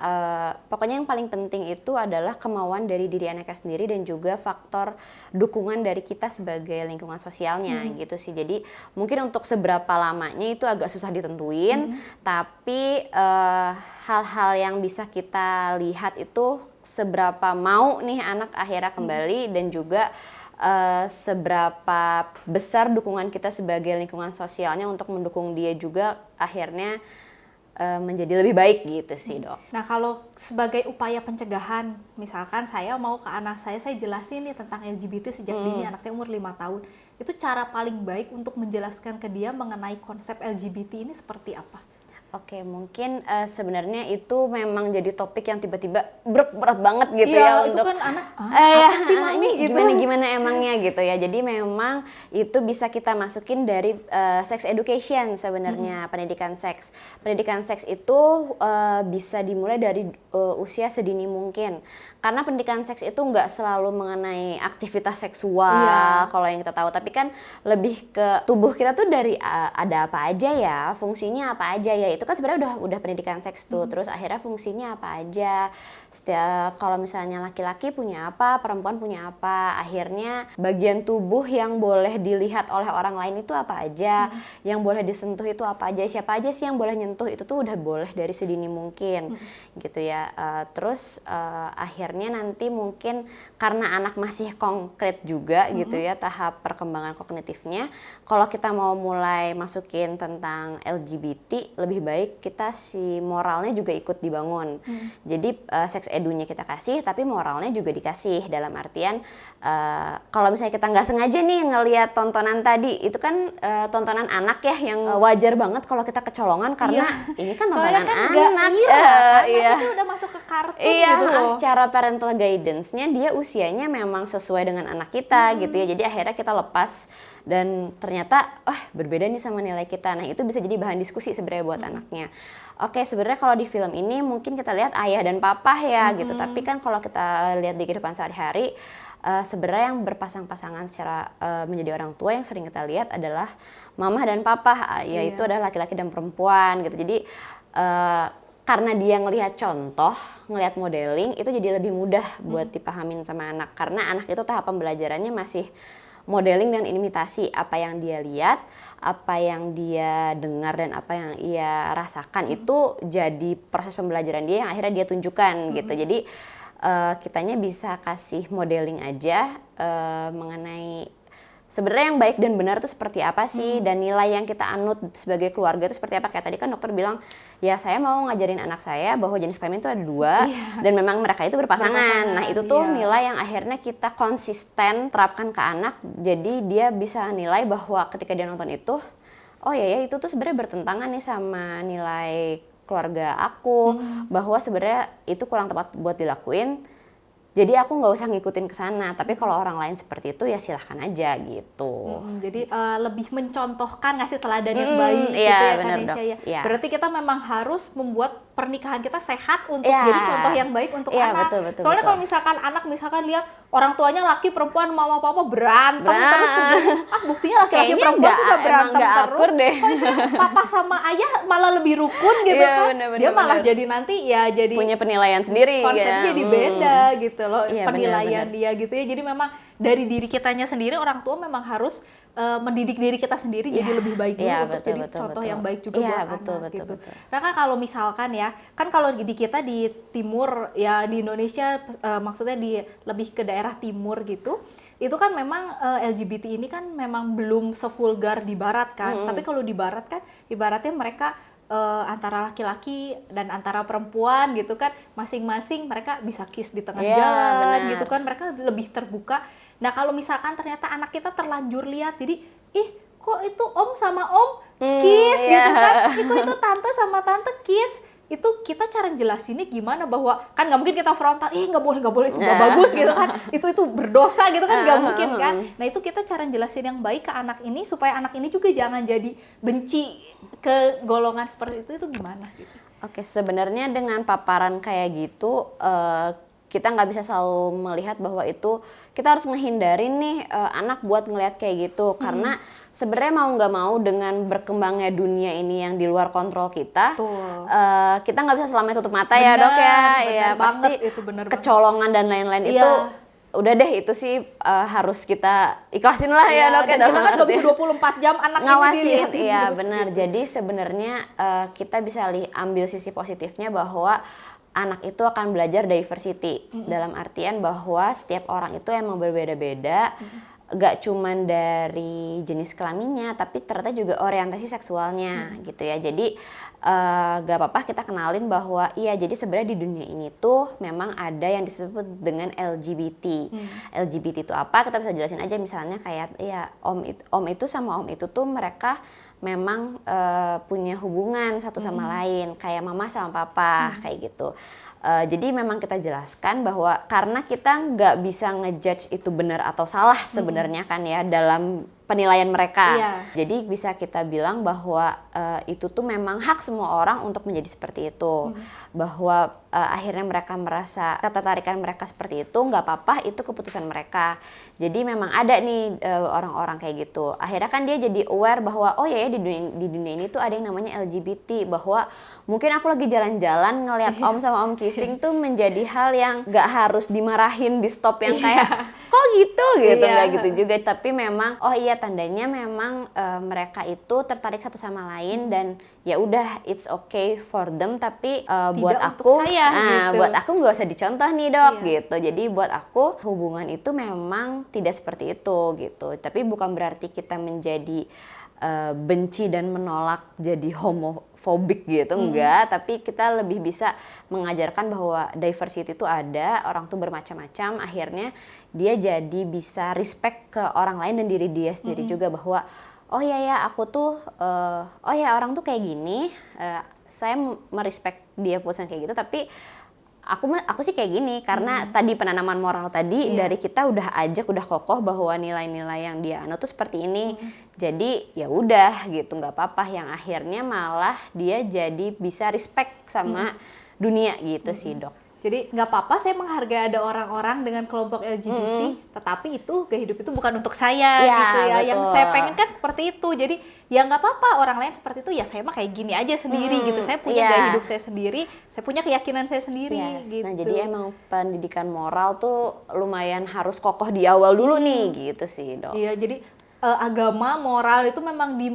pokoknya yang paling penting itu adalah kemauan dari diri anaknya sendiri dan juga faktor dukungan dari kita sebagai lingkungan sosialnya gitu sih. Jadi mungkin untuk seberapa lamanya itu agak susah ditentuin, tapi hal-hal yang bisa kita lihat itu seberapa mau nih anak akhirnya kembali dan juga seberapa besar dukungan kita sebagai lingkungan sosialnya untuk mendukung dia juga akhirnya menjadi lebih baik gitu sih dok. Nah kalau sebagai upaya pencegahan, misalkan saya mau ke anak saya jelasin nih tentang LGBT sejak dini, anak saya umur 5 tahun, itu cara paling baik untuk menjelaskan ke dia mengenai konsep LGBT ini seperti apa? Oke, mungkin sebenarnya itu memang jadi topik yang tiba-tiba berat banget gitu ya itu untuk kan anak apa sih mami gitu. Gimana emangnya gitu ya. Jadi memang itu bisa kita masukin dari sex education sebenarnya, pendidikan seks. Pendidikan seks itu bisa dimulai dari usia sedini mungkin. Karena pendidikan seks itu nggak selalu mengenai aktivitas seksual kalau yang kita tahu, tapi kan lebih ke tubuh kita tuh dari ada apa aja ya, fungsinya apa aja ya, itu itu kan sebenarnya udah pendidikan seks tuh. Terus akhirnya fungsinya apa aja, kalau misalnya laki-laki punya apa, perempuan punya apa, akhirnya bagian tubuh yang boleh dilihat oleh orang lain itu apa aja, yang boleh disentuh itu apa aja, siapa aja sih yang boleh nyentuh, itu tuh udah boleh dari sedini mungkin gitu ya. Terus akhirnya nanti mungkin karena anak masih konkret juga gitu ya tahap perkembangan kognitifnya, kalau kita mau mulai masukin tentang LGBT, lebih baik kita si moralnya juga ikut dibangun. Jadi seks edunya kita kasih, tapi moralnya juga dikasih, dalam artian kalau misalnya kita nggak sengaja nih ngelihat tontonan tadi, itu kan tontonan anak ya, yang wajar banget kalau kita kecolongan karena ini kan tontonan kan anak. Iya, sih udah masuk ke kartun gitu loh. Secara parental guidance-nya dia usianya memang sesuai dengan anak kita gitu ya. Jadi akhirnya kita lepas dan ternyata berbeda nih sama nilai kita. Nah, itu bisa jadi bahan diskusi sebenarnya buat anaknya. Oke, sebenarnya kalau di film ini mungkin kita lihat ayah dan papa ya gitu. Tapi kan kalau kita lihat di kehidupan sehari-hari, sebenarnya yang berpasang-pasangan secara menjadi orang tua yang sering kita lihat adalah mama dan papa, yaitu adalah laki-laki dan perempuan gitu. Jadi karena dia ngelihat contoh, ngelihat modeling, itu jadi lebih mudah buat dipahamin sama anak. Karena anak itu tahap pembelajarannya masih modeling dan imitasi. Apa yang dia lihat, apa yang dia dengar, dan apa yang ia rasakan itu jadi proses pembelajaran dia yang akhirnya dia tunjukkan gitu. Jadi kitanya bisa kasih modeling aja mengenai sebenarnya yang baik dan benar itu seperti apa sih, dan nilai yang kita anut sebagai keluarga itu seperti apa. Kayak tadi kan dokter bilang, ya saya mau ngajarin anak saya bahwa jenis kelamin itu ada 2 dan memang mereka itu berpasangan. Nah, itu tuh nilai yang akhirnya kita konsisten terapkan ke anak. Jadi dia bisa nilai bahwa ketika dia nonton itu, oh ya itu tuh sebenarnya bertentangan nih sama nilai keluarga aku, bahwa sebenarnya itu kurang tepat buat dilakuin. Jadi aku nggak usah ngikutin ke sana, tapi kalau orang lain seperti itu ya silahkan aja gitu. Jadi lebih mencontohkan, ngasih teladan yang baik gitu ya kan Nesya ya. Berarti kita memang harus membuat pernikahan kita sehat untuk jadi contoh yang baik untuk anak. Soalnya kalau misalkan anak lihat orang tuanya laki perempuan, mama papa berantem terus buktinya laki-laki perempuan juga berantem terus. Kok itu papa sama ayah malah lebih rukun gitu kan. Dia malah jadi nanti ya jadi punya penilaian sendiri. Konsepnya jadi beda gitu loh, penilaian dia gitu ya. Jadi memang dari diri kitanya sendiri, orang tua memang harus mendidik diri kita sendiri jadi lebih baik dulu untuk jadi contoh yang baik juga buat anak gitu. Nah kan kalau misalkan ya, kan kalau di kita di timur ya, di Indonesia maksudnya di lebih ke daerah timur gitu, itu kan memang LGBT ini kan memang belum sevulgar di barat kan. Tapi kalau di barat kan ibaratnya mereka antara laki-laki dan antara perempuan gitu kan, masing-masing mereka bisa kiss di tengah jalan gitu kan, mereka lebih terbuka. Nah kalau misalkan ternyata anak kita terlanjur lihat, jadi kok itu om sama om kiss gitu kan, kok itu tante sama tante kiss, itu kita cara jelasinnya gimana, bahwa kan nggak mungkin kita frontal, nggak boleh itu nggak bagus gitu kan, itu berdosa gitu kan, nggak mungkin kan. Nah itu kita cara jelasin yang baik ke anak ini supaya anak ini juga jangan jadi benci ke golongan seperti itu gimana gitu. Oke, sebenarnya dengan paparan kayak gitu kita nggak bisa selalu melihat bahwa itu kita harus ngehindarin nih anak buat ngelihat kayak gitu, karena sebenarnya mau nggak mau dengan berkembangnya dunia ini yang di luar kontrol kita, kita nggak bisa selamanya tutup mata ya dok ya pasti itu kecolongan dan lain-lain itu udah deh, itu sih harus kita ikhlasin lah ya dok. Dan kita kan nggak bisa 24 jam anak ini dilihatin. Iya benar. Jadi sebenarnya kita bisa ambil sisi positifnya bahwa anak itu akan belajar diversity, dalam artian bahwa setiap orang itu emang berbeda-beda, gak cuman dari jenis kelaminnya, tapi ternyata juga orientasi seksualnya gitu ya. Jadi gak apa-apa kita kenalin bahwa jadi sebenarnya di dunia ini tuh memang ada yang disebut dengan LGBT. LGBT itu apa? Kita bisa jelasin aja, misalnya kayak om itu sama om itu tuh mereka memang punya hubungan satu sama lain, kayak mama sama papa kayak gitu. Jadi memang kita jelaskan bahwa karena kita nggak bisa ngejudge itu benar atau salah sebenarnya kan ya, dalam penilaian mereka. Iya. Jadi bisa kita bilang bahwa itu tuh memang hak semua orang untuk menjadi seperti itu. Bahwa akhirnya mereka merasa ketertarikan mereka seperti itu, nggak apa-apa, itu keputusan mereka. Jadi memang ada nih orang-orang kayak gitu. Akhirnya kan dia jadi aware bahwa oh ya di dunia ini tuh ada yang namanya LGBT, bahwa mungkin aku lagi jalan-jalan ngelihat om sama om kissing tuh menjadi hal yang nggak harus dimarahin, di stop yang kayak kok gitu nggak gitu juga. Tapi memang oh iya, tandanya memang mereka itu tertarik satu sama lain dan ya udah, it's okay for them. Tapi buat aku saya, gitu. buat aku nggak usah dicontoh nih dok, gitu. Jadi buat aku hubungan itu memang tidak seperti itu gitu. Tapi bukan berarti kita menjadi benci dan menolak jadi homofobik gitu, enggak. Tapi kita lebih bisa mengajarkan bahwa diversity itu ada, orang tuh bermacam-macam. Akhirnya dia jadi bisa respect ke orang lain dan diri dia sendiri juga, bahwa oh ya aku tuh oh ya orang tuh kayak gini, saya merespect dia putusan kayak gitu, tapi aku sih kayak gini karena tadi penanaman moral tadi dari kita udah udah kokoh bahwa nilai-nilai yang dia anut tuh seperti ini. Jadi ya udah gitu, nggak apa-apa, yang akhirnya malah dia jadi bisa respect sama dunia gitu sih dok. Jadi nggak apa-apa saya menghargai ada orang-orang dengan kelompok LGBT, tetapi itu gaya hidup itu bukan untuk saya gitu ya. Betul. Yang saya pengen kan seperti itu. Jadi ya nggak apa-apa orang lain seperti itu, ya saya mah kayak gini aja sendiri gitu. Saya punya gaya hidup saya sendiri, saya punya keyakinan saya sendiri gitu. Nah jadi emang pendidikan moral tuh lumayan harus kokoh di awal dulu nih gitu sih dok. Iya, jadi agama, moral itu memang di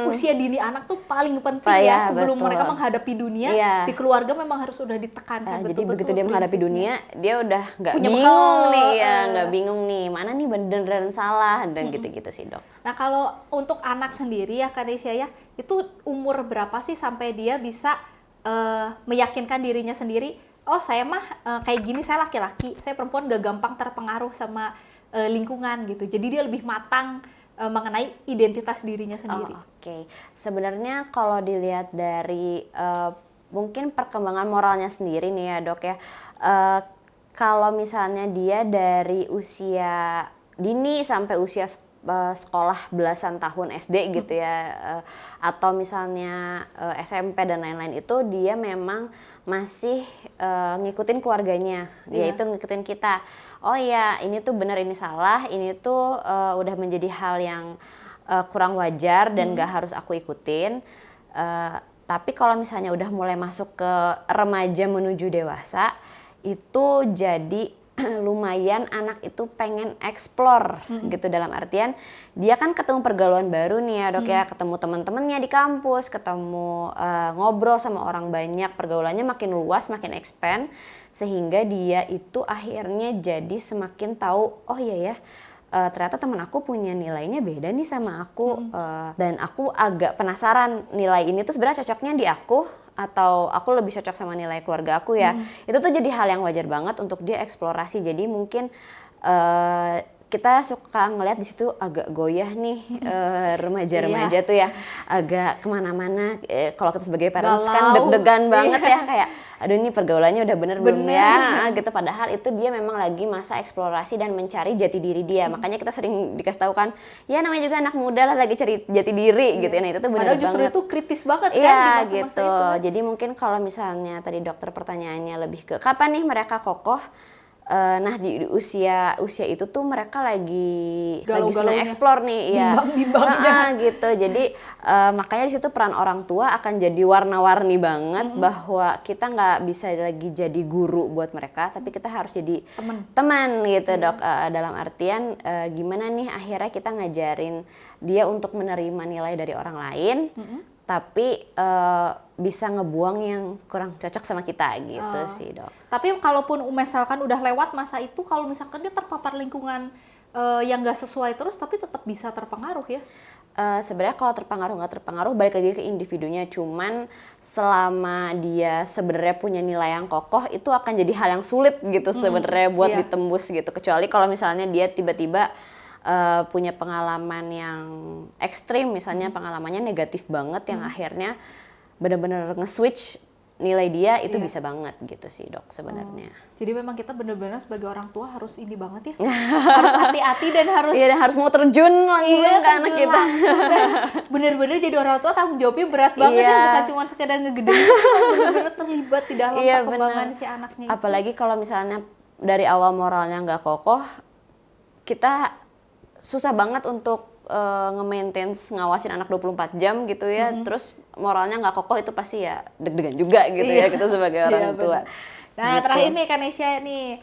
usia dini anak tuh paling penting ya, sebelum mereka menghadapi dunia. Di keluarga memang harus udah ditekankan jadi begitu dia menghadapi dunia, dia udah nggak bingung nih mana nih bener dan salah dan gitu-gitu sih dok. Nah kalau untuk anak sendiri ya Kak Desya ya, itu umur berapa sih sampai dia bisa meyakinkan dirinya sendiri, oh saya mah kayak gini, saya laki-laki, saya perempuan gak gampang terpengaruh sama lingkungan gitu. Jadi dia lebih matang mengenai identitas dirinya sendiri. Oke. Sebenarnya kalau dilihat dari mungkin perkembangan moralnya sendiri nih ya dok ya, kalau misalnya dia dari usia dini sampai usia sekolah belasan tahun SD gitu ya, atau misalnya SMP dan lain-lain, itu dia memang masih ngikutin keluarganya, yaitu ngikutin kita. Oh ya ini tuh benar, ini salah, ini tuh udah menjadi hal yang kurang wajar dan gak harus aku ikutin. Tapi kalau misalnya udah mulai masuk ke remaja menuju dewasa, itu jadi lumayan anak itu pengen explore gitu, dalam artian dia kan ketemu pergaulan baru nih ya dok ya, ketemu teman-temannya di kampus, ketemu ngobrol sama orang banyak, pergaulannya makin luas, makin expand, sehingga dia itu akhirnya jadi semakin tahu oh iya ya, ternyata teman aku punya nilainya beda nih sama aku, dan aku agak penasaran nilai ini tuh sebenarnya cocoknya di aku atau aku lebih cocok sama nilai keluarga aku ya. Itu tuh jadi hal yang wajar banget untuk dia eksplorasi. Jadi mungkin kita suka ngeliat di situ agak goyah nih, remaja-remaja tuh ya, agak kemana-mana. Kalau kita sebagai parents kan deg-degan banget ya, kayak aduh ini pergaulannya udah bener belum ya gitu. Padahal itu dia memang lagi masa eksplorasi dan mencari jati diri dia. Makanya kita sering dikasih tahu kan, ya namanya juga anak muda lah, lagi cari jati diri gitu ya. Nah itu tuh bener banget. Padahal justru itu kritis banget kan di masa-masa gitu. itu kan. Jadi mungkin kalau misalnya tadi dokter pertanyaannya lebih ke kapan nih mereka kokoh, nah di usia itu tuh mereka lagi senang explore nih, bimbang-bimbangnya gitu. Jadi makanya di situ peran orang tua akan jadi warna-warni banget, bahwa kita nggak bisa lagi jadi guru buat mereka, tapi kita harus jadi teman gitu dok. Dalam artian gimana nih akhirnya kita ngajarin dia untuk menerima nilai dari orang lain, tapi bisa ngebuang yang kurang cocok sama kita gitu sih dok. Tapi kalaupun misalkan udah lewat masa itu, kalau misalkan dia terpapar lingkungan yang gak sesuai terus, tapi tetap bisa terpengaruh ya? Sebenarnya kalau terpengaruh nggak terpengaruh balik lagi ke individunya. Cuman selama dia sebenarnya punya nilai yang kokoh, itu akan jadi hal yang sulit gitu sebenarnya buat ditembus gitu. Kecuali kalau misalnya dia tiba-tiba punya pengalaman yang ekstrim, misalnya pengalamannya negatif banget yang akhirnya benar-benar nge-switch nilai dia itu bisa banget gitu sih dok sebenarnya. Jadi memang kita benar-benar sebagai orang tua harus ini banget ya, harus hati-hati dan harus harus mau terjun langsung ke anak kita. Dan benar-benar jadi orang tua tanggung jawabnya berat banget ya, bukan cuma sekedar ngegedein, benar-benar terlibat di dalam perkembangan si anaknya. Apalagi kalau misalnya dari awal moralnya nggak kokoh, kita susah banget untuk nge-maintain ngawasin anak 24 jam gitu ya. Terus moralnya nggak kokoh itu pasti ya deg-degan juga gitu ya kita sebagai orang tua. Nah gitu. terakhir nih Kanesha nih,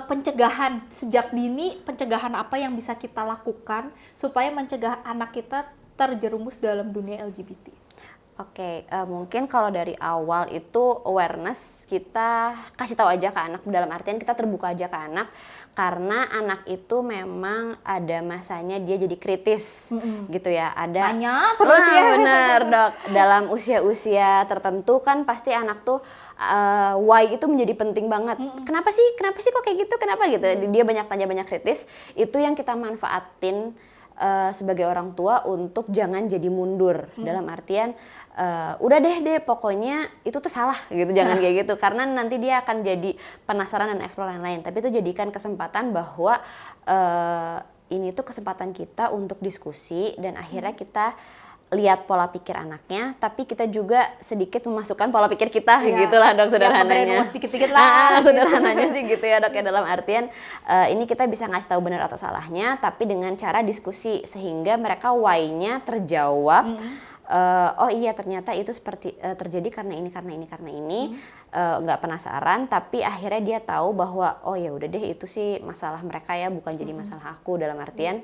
pencegahan sejak dini, pencegahan apa yang bisa kita lakukan supaya mencegah anak kita terjerumus dalam dunia LGBT? Oke, mungkin kalau dari awal itu awareness kita kasih tahu aja ke anak, dalam artian kita terbuka aja ke anak, karena anak itu memang ada masanya dia jadi kritis gitu ya, ada nanya terus ya. Bener dok, dalam usia-usia tertentu kan pasti anak tuh why itu menjadi penting banget. Kenapa sih kok kayak gitu, kenapa gitu, dia banyak tanya, banyak kritis, itu yang kita manfaatin sebagai orang tua untuk jangan jadi mundur. Dalam artian udah deh pokoknya itu tuh salah gitu, jangan kayak gitu, karena nanti dia akan jadi penasaran dan eksplor yang lain. Tapi itu jadikan kesempatan bahwa ini tuh kesempatan kita untuk diskusi, dan akhirnya kita lihat pola pikir anaknya, tapi kita juga sedikit memasukkan pola pikir kita, gitulah dok sederhananya. Ya, sedikit-sedikit lah. Sederhananya sih gitu ya dok ya, dalam artian ini kita bisa ngasih tahu benar atau salahnya, tapi dengan cara diskusi sehingga mereka why-nya terjawab. Oh iya ternyata itu seperti terjadi karena ini, nggak penasaran, tapi akhirnya dia tahu bahwa oh ya udah deh itu sih masalah mereka ya, bukan jadi masalah aku, dalam artian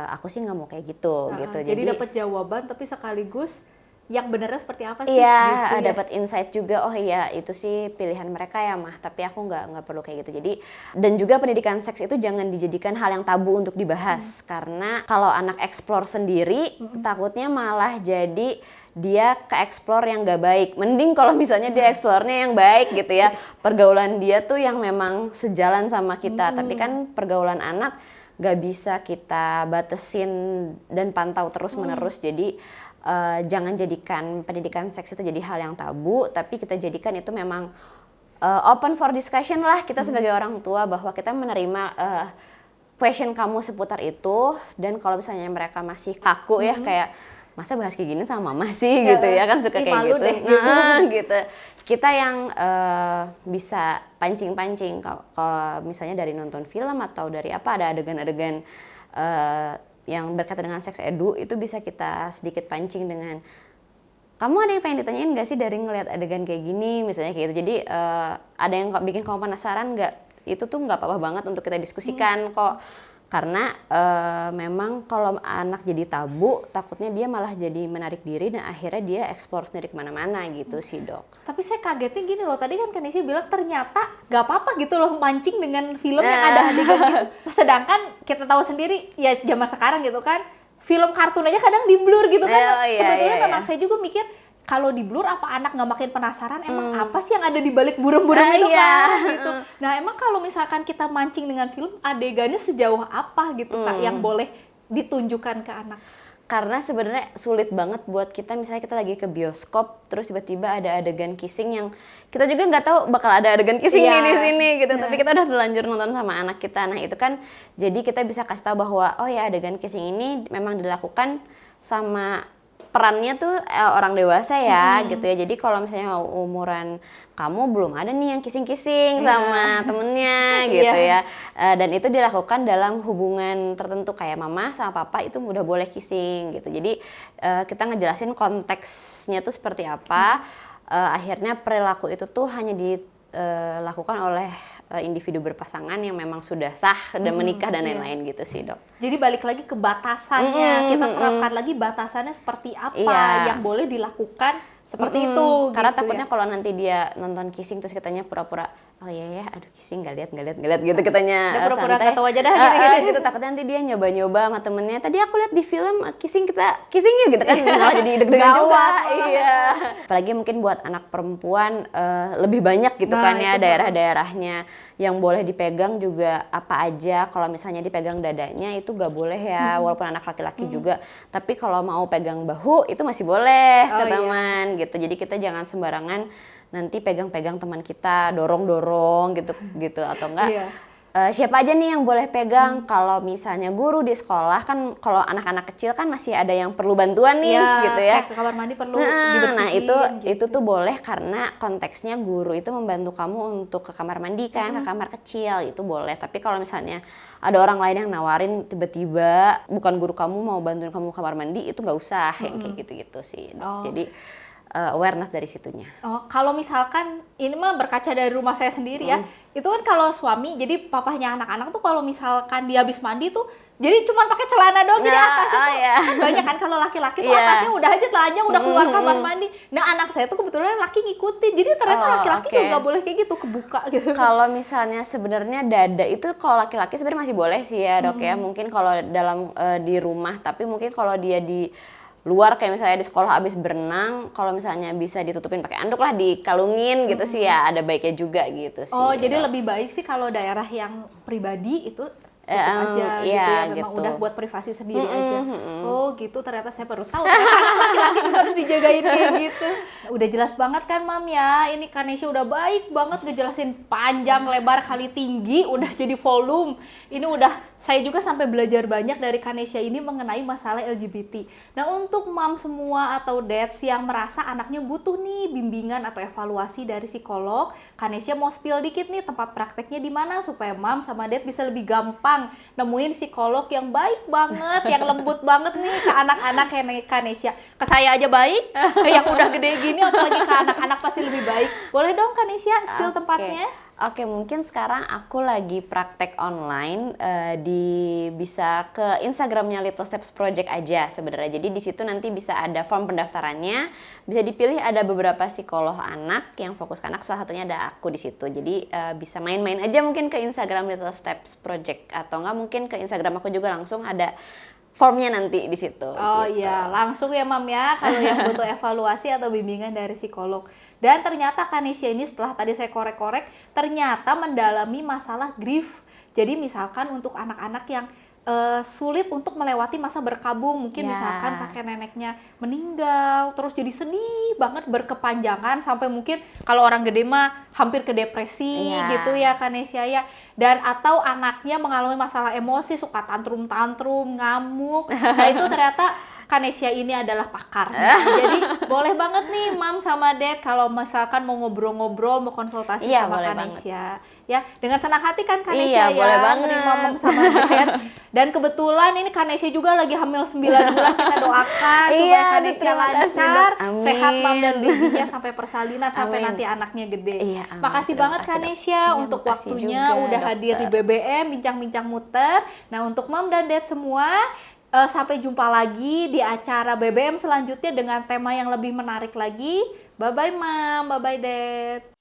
aku sih nggak mau kayak gitu gitu. Jadi dapat jawaban tapi sekaligus yang benarnya seperti apa sih? Iya, gitu ya? dapat insight juga. Oh iya, itu sih pilihan mereka ya mah. Tapi aku nggak perlu kayak gitu. Jadi dan juga pendidikan seks itu jangan dijadikan hal yang tabu untuk dibahas, karena kalau anak eksplor sendiri takutnya malah jadi dia ke explore yang gak baik. Mending kalau misalnya dia eksplornya yang baik gitu ya. Pergaulan dia tuh yang memang sejalan sama kita. Tapi kan pergaulan anak gak bisa kita batesin dan pantau terus-menerus. Jadi jangan jadikan pendidikan seks itu jadi hal yang tabu, tapi kita jadikan itu memang open for discussion lah kita sebagai orang tua, bahwa kita menerima question kamu seputar itu. Dan kalau misalnya mereka masih kaku ya, kayak masa bahas kayak gini sama mama sih gitu ya, kan suka kayak gitu. Deh, gitu. Kita yang bisa pancing-pancing, kalau misalnya dari nonton film atau dari apa, ada adegan-adegan yang berkaitan dengan seks edu, itu bisa kita sedikit pancing dengan, kamu ada yang pengen ditanyain gak sih dari ngelihat adegan kayak gini misalnya kayak gitu. Jadi ada yang bikin kamu penasaran nggak, itu tuh nggak apa-apa banget untuk kita diskusikan kok. Karena memang kalau anak jadi tabu, takutnya dia malah jadi menarik diri dan akhirnya dia eksplor sendiri kemana-mana gitu sih dok. Tapi saya kagetnya gini loh, tadi kan Kanesha bilang ternyata gak apa-apa gitu loh mancing dengan film yang ada adegan gitu. Sedangkan kita tahu sendiri ya zaman sekarang gitu kan, film kartun aja kadang di blur gitu kan. Sebetulnya memang saya juga mikir, kalau di blur apa anak nggak makin penasaran emang apa sih yang ada di balik buram-buram itu kan gitu. Nah emang kalau misalkan kita mancing dengan film, adegannya sejauh apa gitu Kak yang boleh ditunjukkan ke anak? Karena sebenarnya sulit banget buat kita, misalnya kita lagi ke bioskop terus tiba-tiba ada adegan kissing yang kita juga nggak tahu bakal ada adegan kissing nih di sini gitu. Tapi kita udah terlanjur nonton sama anak kita. Nah itu kan jadi kita bisa kasih tahu bahwa oh ya adegan kissing ini memang dilakukan sama perannya tuh orang dewasa ya gitu ya. Jadi kalau misalnya umuran kamu belum ada nih yang kissing-kissing sama temennya gitu ya. Dan itu dilakukan dalam hubungan tertentu kayak mama sama papa itu udah boleh kissing gitu. Jadi kita ngejelasin konteksnya tuh seperti apa. Akhirnya perilaku itu tuh hanya dilakukan oleh individu berpasangan yang memang sudah sah dan menikah dan lain-lain gitu sih dok. Jadi balik lagi ke batasannya, kita terapkan lagi batasannya seperti apa yang boleh dilakukan seperti itu. Karena gitu takutnya kalau nanti dia nonton kissing terus katanya pura-pura, oh iya ya, aduh kissing nggak lihat gitu katanya pura-pura santai. nggak tahu aja dah gitu. Takutnya nanti dia nyoba-nyoba sama temennya. Tadi aku lihat di film kissing yuk gitu kan, malah jadi deg-degan juga. Iya. Apalagi mungkin buat anak perempuan lebih banyak gitu kan ya daerah-daerahnya yang boleh dipegang juga apa aja. Kalau misalnya dipegang dadanya itu nggak boleh ya, walaupun anak laki-laki juga. Tapi kalau mau pegang bahu itu masih boleh ke teman gitu. Jadi kita jangan sembarangan nanti pegang-pegang teman kita, dorong-dorong gitu atau enggak Iya. siapa aja nih yang boleh pegang. Kalau misalnya guru di sekolah kan, kalau anak-anak kecil kan masih ada yang perlu bantuan nih gitu ya. Kayak ke kamar mandi perlu Nah, dibersihin itu tuh boleh karena konteksnya guru itu membantu kamu untuk ke kamar mandi kan, ke kamar kecil itu boleh. Tapi kalau misalnya ada orang lain yang nawarin tiba-tiba bukan guru kamu mau bantuin kamu ke kamar mandi, itu nggak usah yang kayak gitu-gitu sih. Jadi awareness dari situnya. Oh, kalau misalkan ini mah berkaca dari rumah saya sendiri ya, itu kan kalau suami, jadi papahnya anak-anak tuh kalau misalkan dia habis mandi tuh, jadi cuma pakai celana doang, jadi atasnya tuh kan banyak kan kalau laki-laki tuh atasnya udah aja telanjang udah keluar kamar mandi. Nah anak saya tuh kebetulan laki ngikutin, jadi ternyata laki-laki juga nggak boleh kayak gitu, kebuka gitu. Kalau misalnya sebenarnya dada itu kalau laki-laki sebenarnya masih boleh sih ya dok ya, mungkin kalau dalam di rumah, tapi mungkin kalau dia di luar kayak misalnya di sekolah abis berenang, kalau misalnya bisa ditutupin pakai anduk lah, dikalungin gitu sih ya, ada baiknya juga gitu sih. Oh, jadi lebih baik sih kalau daerah yang pribadi itu tutup aja gitu ya, memang gitu. udah buat privasi sendiri aja. Oh gitu, ternyata saya baru tahu laki-laki juga harus dijagain kayak gitu. Udah jelas banget kan Mam ya, ini Kanesha udah baik banget ngejelasin panjang lebar kali tinggi, udah jadi volume. Ini udah, saya juga sampai belajar banyak dari Kanesha ini mengenai masalah LGBT. Nah untuk Mam semua atau dads yang merasa anaknya butuh nih bimbingan atau evaluasi dari psikolog, Kanesha mau spill dikit nih tempat prakteknya di mana supaya Mam sama dad bisa lebih gampang nemuin psikolog yang baik banget, yang lembut banget nih ke anak-anak kayak Kanesha. Ke saya aja baik, yang udah gede gini apalagi ke anak-anak pasti lebih baik. Boleh dong Kanesha spill tempatnya? Oke, mungkin sekarang aku lagi praktek online, bisa ke Instagramnya Little Steps Project aja sebenarnya. Jadi di situ nanti bisa ada form pendaftarannya, bisa dipilih, ada beberapa psikolog anak yang fokus ke anak, salah satunya ada aku di situ. Jadi bisa main-main aja mungkin ke Instagram Little Steps Project, atau enggak mungkin ke Instagram aku juga langsung ada formnya nanti di situ. Oh gitu. iya, langsung ya Mam ya kalau yang butuh evaluasi atau bimbingan dari psikolog. Dan ternyata Kanesha ini setelah tadi saya korek-korek, ternyata mendalami masalah grief. Jadi misalkan untuk anak-anak yang sulit untuk melewati masa berkabung, mungkin misalkan kakek neneknya meninggal, terus jadi sedih banget berkepanjangan sampai mungkin kalau orang gede mah hampir ke depresi gitu ya Kanesha ya. Dan atau anaknya mengalami masalah emosi, suka tantrum-tantrum, ngamuk. Nah itu ternyata Kanesha ini adalah pakarnya. Jadi boleh banget nih Mam sama Dad kalau misalkan mau ngobrol-ngobrol, mau konsultasi sama Kanesha. Ya, dengan senang hati kan Kanesha ya, boleh banget nerima Mam sama Dad. Dan kebetulan ini Kanesha juga lagi hamil 9 bulan, kita doakan supaya Kanesha lancar, sehat Mam dan babynya sampai persalinan, sampai nanti anaknya gede. Makasih banget Kanesha untuk waktunya udah hadir di BBM, bincang-bincang muter. Nah untuk Mam dan Dad semua, sampai jumpa lagi di acara BBM selanjutnya dengan tema yang lebih menarik lagi. Bye-bye Mam, bye-bye Dad.